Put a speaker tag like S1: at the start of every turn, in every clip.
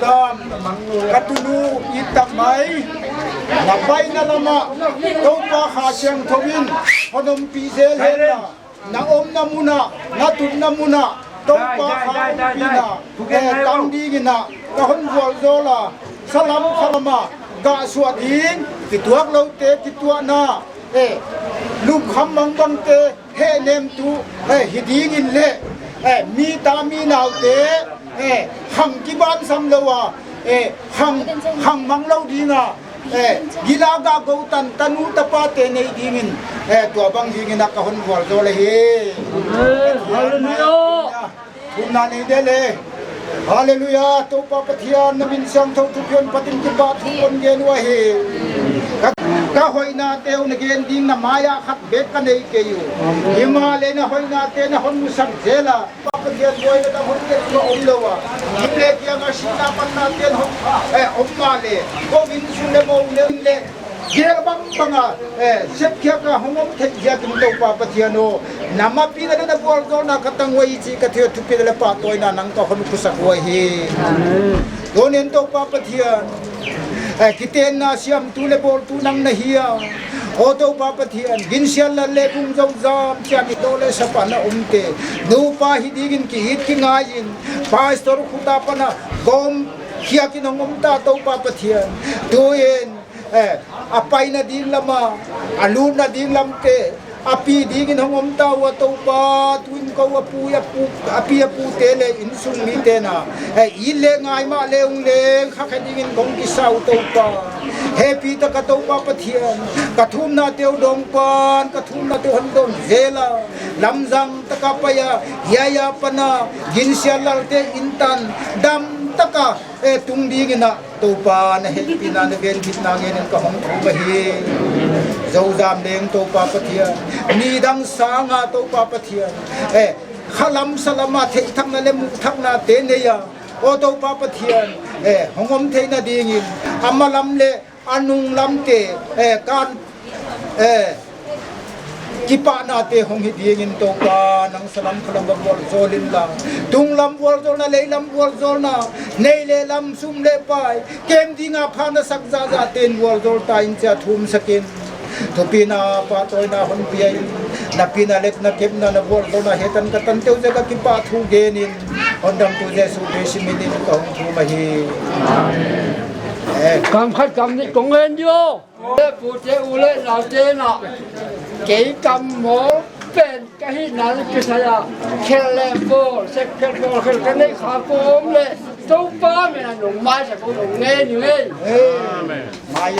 S1: dam katulu itak mai nabai na lama to pa kha siang thowin honom pi zel hena na om na muna na tun na muna to pa kha pi na tang di gina ka hon wol zola salam khalama ga suadin kituak lo te kitua na lum kham mang bang te he nem tu hiding in le mi ta mi nào te hằng ki ban sam lo wa hằng mang lo di na gila ga go tan tanu tapa te nei ding in tua bang ding in ka hon wal zo le he hallelujah na nei de le hallelujah to pa pathian namin sang thau tu pion patin ki ba thu kon gen wa he ka hoina teu na gen ding na maya khat bet ka nei ke yu himale na hoina te na hon musang zela pa pathian boy na hon ke ko om lo wa himle kia ga sina pan na ten hon om ma le ko bin su le mo le ger bang banga sep kia ka hongom the ya kin to pa pathiano nama pi na bol do na katang wai chi ka thio thu pi le pa toy na nang ka hon ku sak wa hi donen to pa pathian kiten na siam tu le bol tu nang na hiya o to pa pathian gin sial la le bung jong jam cha ni to le sa pa na umte nu pa hi digin ki hit ki ngain pastor khuta pa na gom khia ki nong ta to pa pathian tuyen apai na din lama alu na din lamte api digin hongom ta wa to pa tuin ko wa pu ya pu api ya pu te le in sung mi te na ile ngai ma leung le kha kha digin gong ki sau to pa happy ta ka to pa pathian ka thum na teu dong pan ka thum na teu han don zela lamjang ta ka pa ya ya pana gin sia lal te intan dam taka tung ding na to pa na happy na ne gen git na gen ka hong ba hi zau jam leng to pa pathian ni dang sanga to pa pathian khalam salama the thang na le mu thang na te ne ya o to pa pathian hongom the na ding in amalam le anung lam te kan kipa na te hong hi ding in to pa nang salam khalam bol zolin lang tung lam bol zol na le lam bol zol na nei le lam sum le pai kem dinga phana sak za za ten bol zol ta in cha thum sakin to pina pa toy na hon pi na pina lek na kem na bol zol na hetan ka tan teu jaga kipa thu genin ondam tu jesu besi minin ko hong thu ma hi
S2: cầm khách cầm đi cũng lên vô phụ chế u lên nào chế nọ kỹ cầm mổ bên cái hít nào cái sao à kêu lên vô sẽ kêu cái này khó cố lên đâu ba mình là dùng mai sẽ có dùng nghe như thế
S1: mai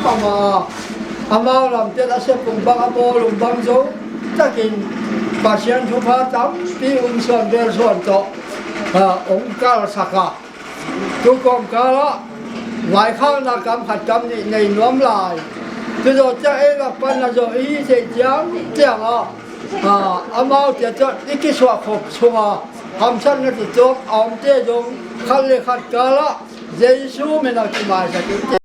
S2: อามาลำเจ้าเสกุมบังอโมลุมบังโจจะกินปาเชียนทุพาจับปีอุ่นส่วนเบลส่วนโตองค์การสักทุกกองกาละหลายข้างนักกรรมขัดกรรมในน้อมลายจะโดนจะเองปัญญาโจอีเสียงเจ้าอามาจะอีกส่วนขบชัวทำชั้นกันจะจบอมเจยงขันเลขัดกาละเยซูไม่นักที่มาจาก